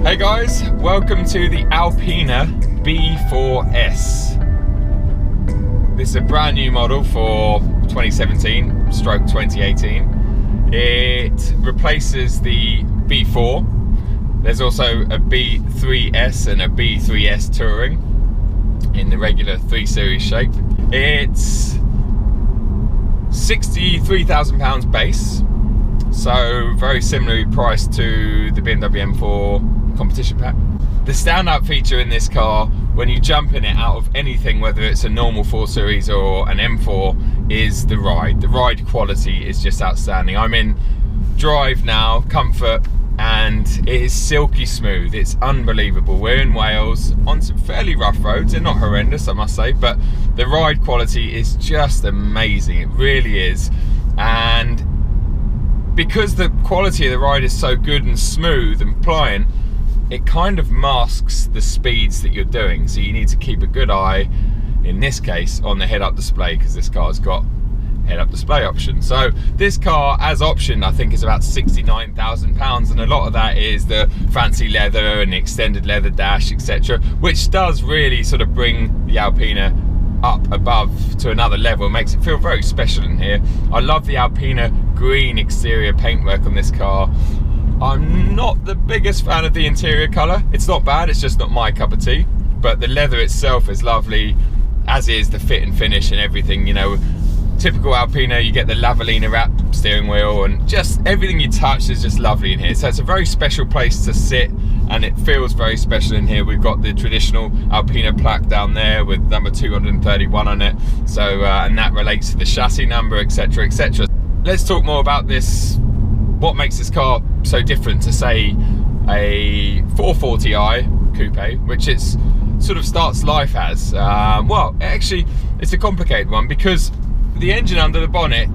Hey guys, welcome to the ALPINA B4 S. This is a brand new model for 2017/2018. It replaces the B4. There's also a B3S and a B3S Touring in the regular 3 Series shape. It's £63,000 base, so very similarly priced to the BMW M4 competition pack. The standout feature in this car, when you jump in it out of anything, whether it's a normal 4 Series or an M4, is the ride. The ride quality is just outstanding. I'm in drive now, comfort, and it is silky smooth. It's unbelievable. We're in Wales on some fairly rough roads. They're not horrendous, I must say, but the ride quality is just amazing. It really is. And because the quality of the ride is so good and smooth and pliant, it kind of masks the speeds that you're doing. So you need to keep a good eye, in this case, on the head-up display, because this car's got head-up display option. So this car, as optioned, I think is about £69,000, and a lot of that is the fancy leather and the extended leather dash, etc., which does really sort of bring the ALPINA up above to another level. It makes it feel very special in here. I love the ALPINA green exterior paintwork on this car. I'm not the biggest fan of the interior colour. It's not bad, it's just not my cup of tea. But the leather itself is lovely, as is the fit and finish and everything. You know, typical ALPINA, you get the Lavellina wrap steering wheel, and just everything you touch is just lovely in here. So it's a very special place to sit, and it feels very special in here. We've got the traditional ALPINA plaque down there with number 231 on it. So, and that relates to the chassis number, etc., etc. Let's talk more about this. What makes this car so different to, say, a 440i coupe, which it's sort of starts life as? Well, actually, it's a complicated one, because the engine under the bonnet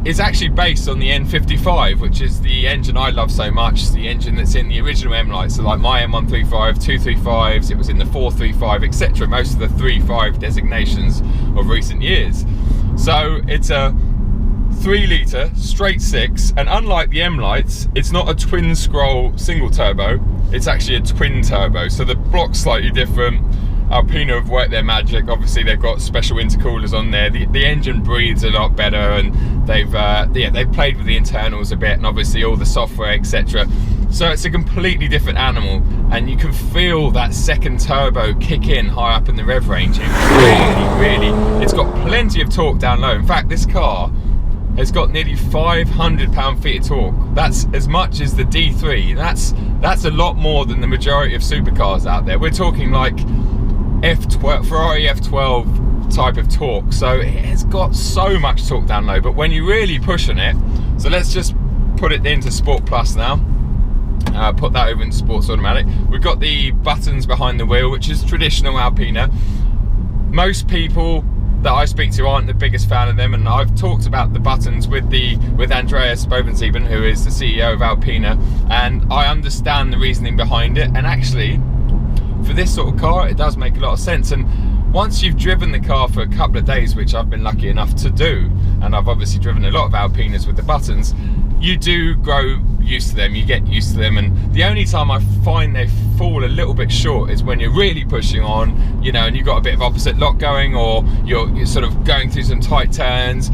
is actually based on the N55, which is the engine I love so much. It's the engine that's in the original M-Lite. So like my M135, 235s, it was in the 435, etc. Most of the 3.5 designations of recent years. So it's a 3-litre straight 6, and unlike the M-Lights, it's not a twin scroll single turbo, it's actually a twin turbo. So the block's slightly different. ALPINA have worked their magic. Obviously they've got special intercoolers on there. The engine breathes a lot better, and they've played with the internals a bit, and obviously all the software, etc. So it's a completely different animal, and you can feel that second turbo kick in high up in the rev range. It really, it's got plenty of torque down low. In fact, this car has got nearly 500 pound-feet of torque. That's as much as the D3. That's a lot more than the majority of supercars out there. We're talking like F12, Ferrari F12 type of torque. So it has got so much torque down low. But when you really push on it, so let's just put it into Sport Plus now. Put that over into Sports Automatic. We've got the buttons behind the wheel, which is traditional ALPINA. Most people that I speak to aren't the biggest fan of them, and I've talked about the buttons with Andreas Bovensieben, who is the CEO of ALPINA, and I understand the reasoning behind it. And actually, for this sort of car, it does make a lot of sense. And once you've driven the car for a couple of days, which I've been lucky enough to do, and I've obviously driven a lot of ALPINAs with the buttons, you do grow used to them, you get used to them. And the only time I find they fall a little bit short is when you're really pushing on, you know, and you've got a bit of opposite lock going, or you're sort of going through some tight turns.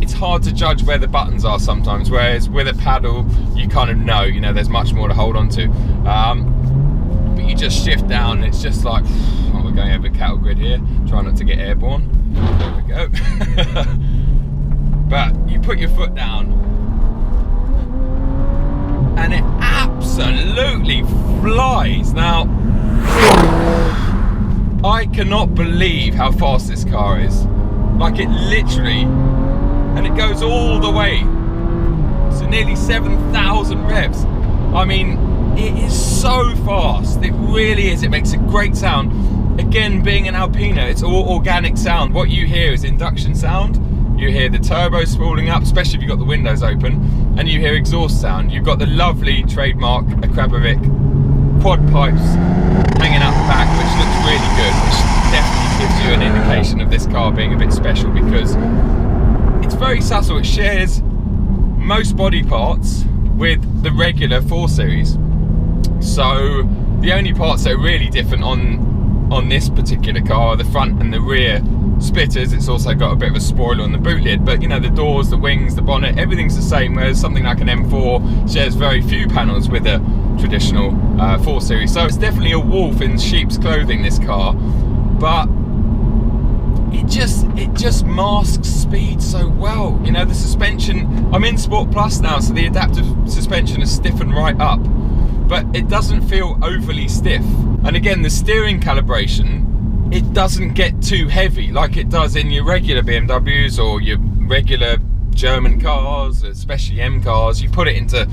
It's hard to judge where the buttons are sometimes, whereas with a paddle, you kind of know, you know, there's much more to hold on to. But you just shift down, and it's just like, oh, we're going over cattle grid here, try not to get airborne. There we go. But you put your foot down, and it absolutely flies. Now, I cannot believe how fast this car is. Like, it literally, and it goes all the way, so nearly 7,000 revs. I mean, it is so fast. It really is. It makes a great sound. Again, being an ALPINA, it's all organic sound. What you hear is induction sound. You hear the turbo spooling up, especially if you've got the windows open, and you hear exhaust sound. You've got the lovely trademark Akrapovic quad pipes hanging out the back, which looks really good, which definitely gives you an indication of this car being a bit special, because it's very subtle. It shares most body parts with the regular 4 Series. So the only parts that are really different on this particular car are the front and the rear splitters. It's also got a bit of a spoiler on the boot lid, but you know, the doors, the wings, the bonnet, everything's the same, whereas something like an M4 shares very few panels with a traditional 4 Series. So it's definitely a wolf in sheep's clothing, this car, but it just masks speed so well. You know, the suspension, I'm in Sport Plus now, so the adaptive suspension is stiffened right up, but it doesn't feel overly stiff. And again, the steering calibration, it doesn't get too heavy like it does in your regular BMWs or your regular German cars, especially M cars. You put it into,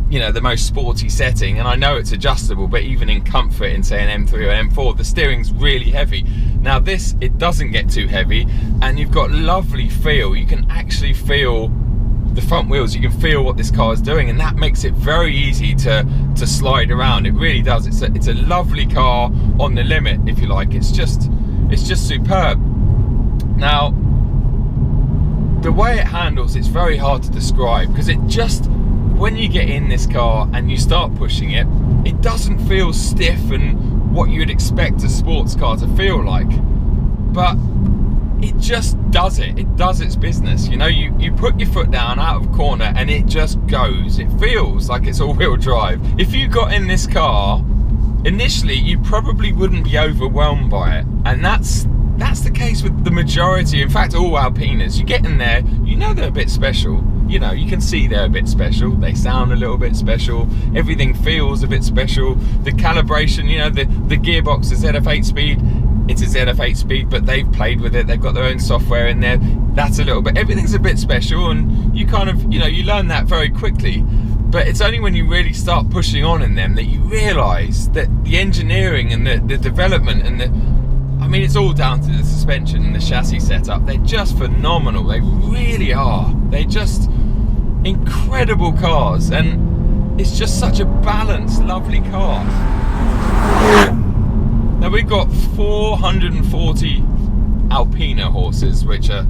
you know, the most sporty setting, and I know it's adjustable, but even in comfort in say an M3 or M4, the steering's really heavy. Now this, it doesn't get too heavy, and you've got lovely feel. You can actually feel the front wheels, you can feel what this car is doing, and that makes it very easy to slide around. It really does. It's a lovely car on the limit, if you like. It's just superb. Now, the way it handles, it's very hard to describe, because it just, when you get in this car and you start pushing it, it doesn't feel stiff and what you'd expect a sports car to feel like, but it just does it. It does its business. You know, you put your foot down out of corner and it just goes. It feels like it's all-wheel drive. If you got in this car, initially you probably wouldn't be overwhelmed by it, and that's the case with the majority, in fact all Alpinas. You get in there, you know they're a bit special. You know, you can see they're a bit special. They sound a little bit special. Everything feels a bit special. The calibration, you know, the gearbox, the ZF8 speed, it's a ZF8 speed, but they've played with it. They've got their own software in there. That's a little bit, everything's a bit special, and you kind of, you know, you learn that very quickly. But it's only when you really start pushing on in them that you realise that the engineering and the development and I mean, it's all down to the suspension and the chassis setup. They're just phenomenal. They really are. They're just incredible cars, and it's just such a balanced, lovely car. Now we've got 440 ALPINA horses, which are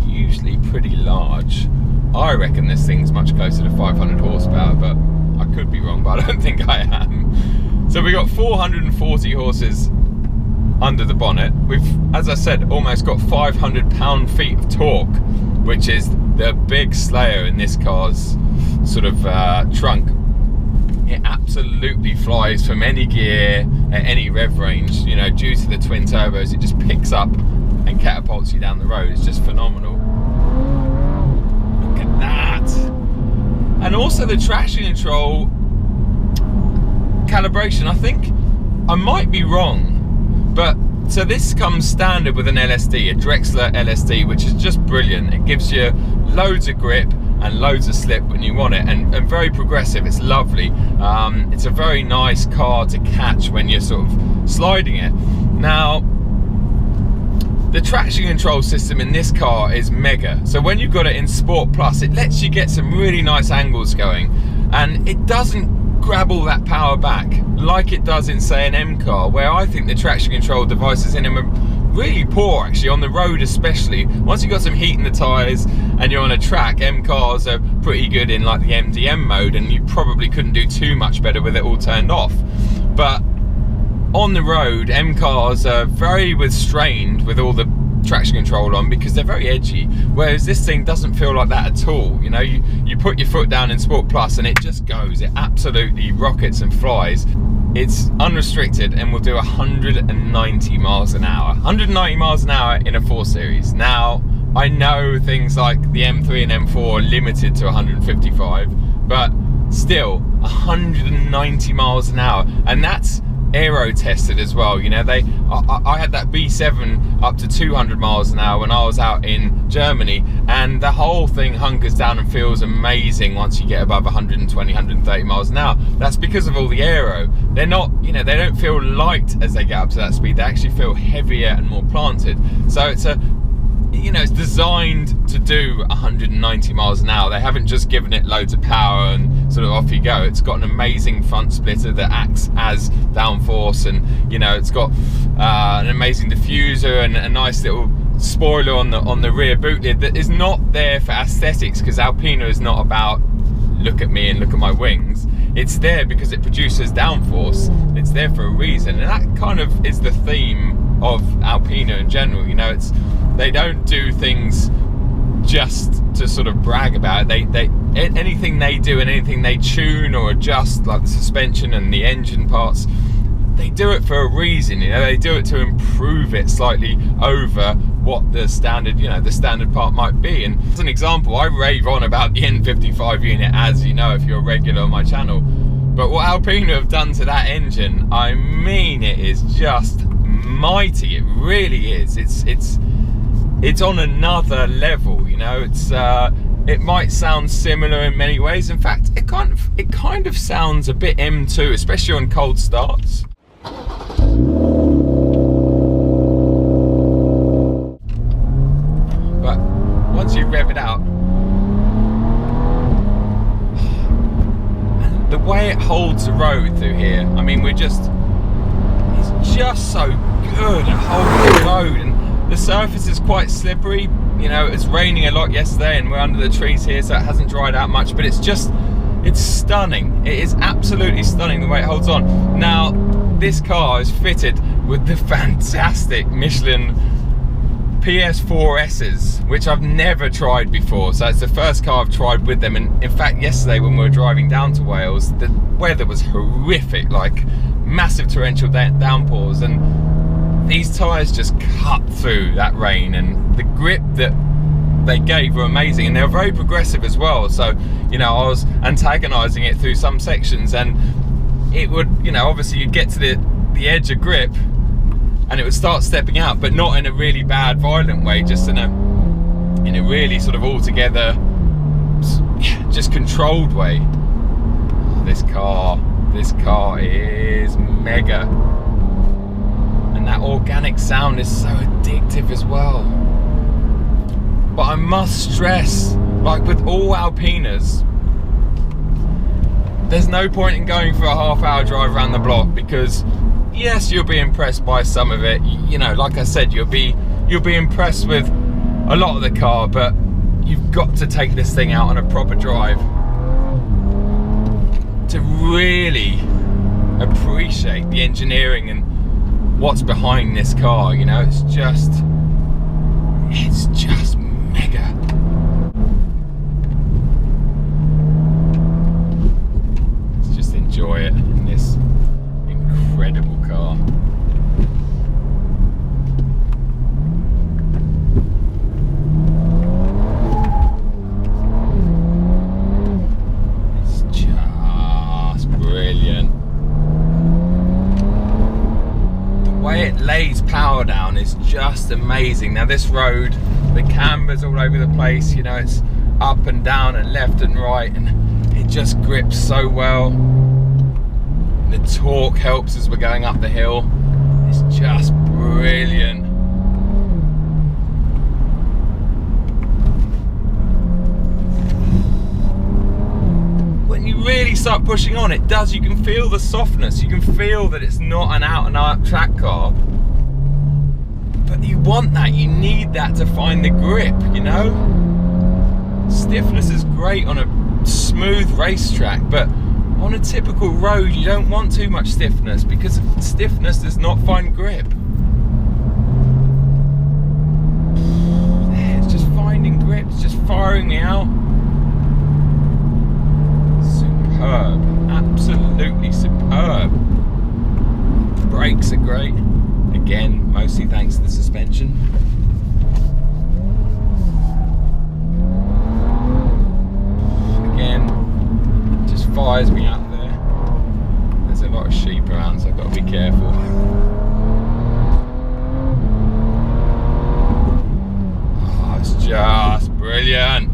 usually pretty large. I reckon this thing's much closer to 500 horsepower, but I could be wrong, but I don't think I am. So we've got 440 horses under the bonnet. We've, as I said, almost got 500 pound-feet of torque, which is the big slayer in this car's sort of trunk. It absolutely flies from any gear at any rev range. You know, due to the twin turbos, it just picks up and catapults you down the road. It's just phenomenal. Look at that. And also the traction control calibration, I think I might be wrong, but so this comes standard with an LSD, a Drexler LSD, which is just brilliant. It gives you loads of grip and loads of slip when you want it, and very progressive. It's lovely. It's a very nice car to catch when you're sort of sliding it. Now, the traction control system in this car is mega. So when you've got it in Sport Plus, it lets you get some really nice angles going, and it doesn't grab all that power back like it does in, say, an M car, where I think the traction control devices in them are really poor, actually, on the road especially. Once you've got some heat in the tyres and you're on a track, M cars are pretty good in like the MDM mode, and you probably couldn't do too much better with it all turned off. But on the road, M cars are very restrained with all the traction control on, because they're very edgy, whereas this thing doesn't feel like that at all. You know, you put your foot down in Sport Plus and it just goes. It absolutely rockets and flies. It's unrestricted and will do 190 miles an hour. 190 miles an hour in a 4 Series. Now, I know things like the M3 and M4 are limited to 155, but still 190 miles an hour, and that's aero tested as well. You know, I had that B7 up to 200 miles an hour when I was out in Germany, and the whole thing hunkers down and feels amazing once you get above 120, 130 miles an hour. That's because of all the aero. They're not, you know, they don't feel light as they get up to that speed. They actually feel heavier and more planted. So it's a, you know, it's designed to do 190 miles an hour. They haven't just given it loads of power and sort of off you go. It's got an amazing front splitter that acts as downforce, and you know, it's got an amazing diffuser and a nice little spoiler on the rear boot lid that is not there for aesthetics, because Alpina is not about look at me and look at my wings. it's there because it produces downforce. It's there for a reason, and that kind of is the theme of Alpina in general. You know, they don't do things just to sort of brag about it. Anything they do and anything they tune or adjust, like the suspension and the engine parts, they do it for a reason. You know, they do it to improve it slightly over what the standard, you know, the standard part might be. And as an example, I rave on about the N55 unit, as you know if you're a regular on my channel. But what Alpina have done to that engine, I mean, it is just mighty. It really is. It's on another level. You know, it might sound similar in many ways. In fact, it kind of sounds a bit M2, especially on cold starts. But once you rev it out, the way it holds the road through here, I mean, it's just so good at holding the road. And the surface is quite slippery. You know, it's raining a lot yesterday and we're under the trees here, so it hasn't dried out much, but it's stunning. It is absolutely stunning the way it holds on. Now, this car is fitted with the fantastic Michelin PS4 S's, which I've never tried before. So it's the first car I've tried with them. And in fact, yesterday when we were driving down to Wales, the weather was horrific, like massive torrential downpours, and these tyres just cut through that rain, and the grip that they gave were amazing, and they were very progressive as well. So, you know, I was antagonizing it through some sections, and it would, you know, obviously you'd get to the edge of grip and it would start stepping out, but not in a really bad, violent way, just in a really sort of altogether just controlled way. This car is mega, and that organic sound is so addictive as well. But I must stress, like with all Alpinas, there's no point in going for a half-hour drive around the block, because yes, you'll be impressed by some of it. You know, like I said, you'll be impressed with a lot of the car, but you've got to take this thing out on a proper drive to really appreciate the engineering and what's behind this car. You know, it's just mega. Let's just enjoy it in this incredible car. It's just brilliant. The way it lays power down is just amazing. Now this road, the camber's all over the place, you know, it's up and down and left and right, and it just grips so well. The torque helps as we're going up the hill. It's just brilliant. When you really start pushing on, it does, you can feel the softness, you can feel that it's not an out and out track car. But you want that, you need that to find the grip, you know? Stiffness is great on a smooth racetrack, but on a typical road you don't want too much stiffness, because stiffness does not find grip. It's just finding grip, it's just firing me out. Superb, absolutely superb. Brakes are great. Again, mostly thanks to the suspension. Again, just fires me out there. There's a lot of sheep around, so I've got to be careful. Oh, it's just brilliant.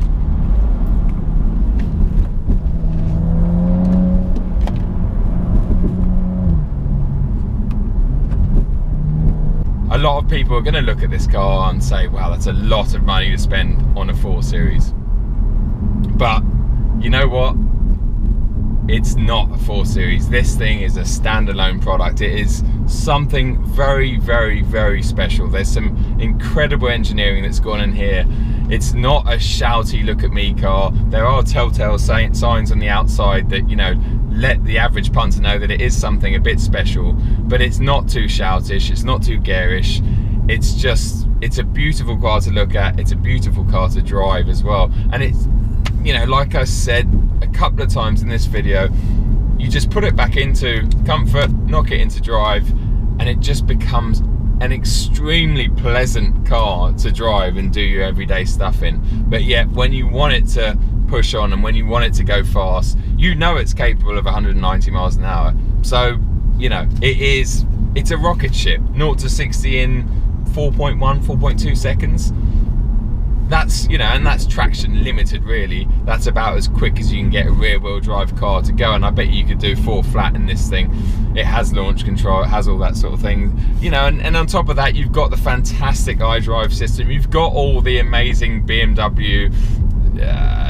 A lot of people are going to look at this car and say, wow, that's a lot of money to spend on a 4 Series. But you know what? It's not a 4 Series. This thing is a standalone product. It is something very, very, very special. There's some incredible engineering that's gone in here. It's not a shouty look at me car. There are telltale signs on the outside that, you know, let the average punter know that it is something a bit special, but it's not too shoutish, it's not too garish. It's a beautiful car to look at, it's a beautiful car to drive as well. And it's, you know, like I said a couple of times in this video, you just put it back into comfort, knock it into drive, and it just becomes an extremely pleasant car to drive and do your everyday stuff in. But yet, when you want it to push on and when you want it to go fast, you know it's capable of 190 miles an hour. So, you know, it's a rocket ship. 0 to 60 in 4.1, 4.2 seconds. That's, you know, and that's traction limited really. That's about as quick as you can get a rear wheel drive car to go, and I bet you could do 4 flat in this thing. It has launch control, it has all that sort of thing, you know, and on top of that you've got the fantastic iDrive system, you've got all the amazing BMW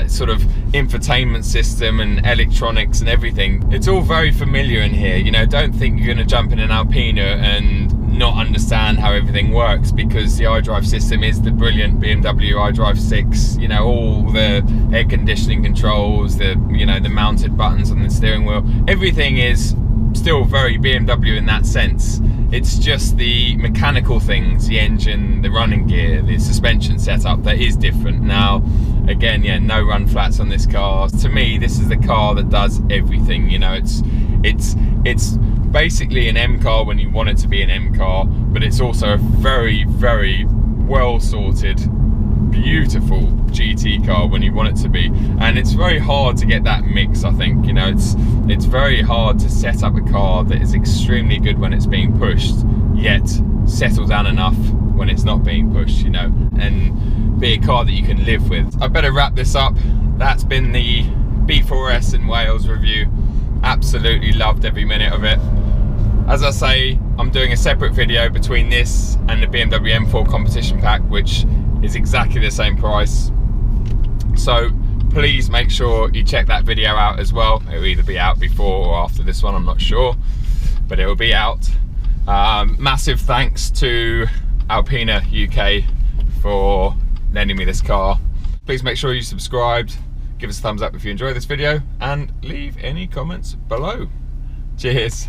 sort of infotainment system and electronics and everything. It's all very familiar in here, you know. Don't think you're going to jump in an Alpina and not understand how everything works, because the iDrive system is the brilliant BMW iDrive 6, you know, all the air conditioning controls, the, you know, the mounted buttons on the steering wheel, everything is still very BMW in that sense. It's just the mechanical things, the engine, the running gear, the suspension setup that is different. Now, again, yeah, no run flats on this car. To me, this is the car that does everything, you know. It's basically an M car when you want it to be an M car, but it's also a very, very well sorted, beautiful GT car when you want it to be. And it's very hard to get that mix, I think, you know. It's very hard to set up a car that is extremely good when it's being pushed, yet settle down enough when it's not being pushed, you know, and be a car that you can live with. I better wrap this up. That's been the B4 S in Wales review. Absolutely loved every minute of it. As I say, I'm doing a separate video between this and the BMW M4 competition pack, which is exactly the same price. So please make sure you check that video out as well. It will either be out before or after this one, I'm not sure, but it will be out. Massive thanks to ALPINA UK for lending me this car. Please make sure you subscribed, give us a thumbs up if you enjoyed this video, and leave any comments below. Cheers.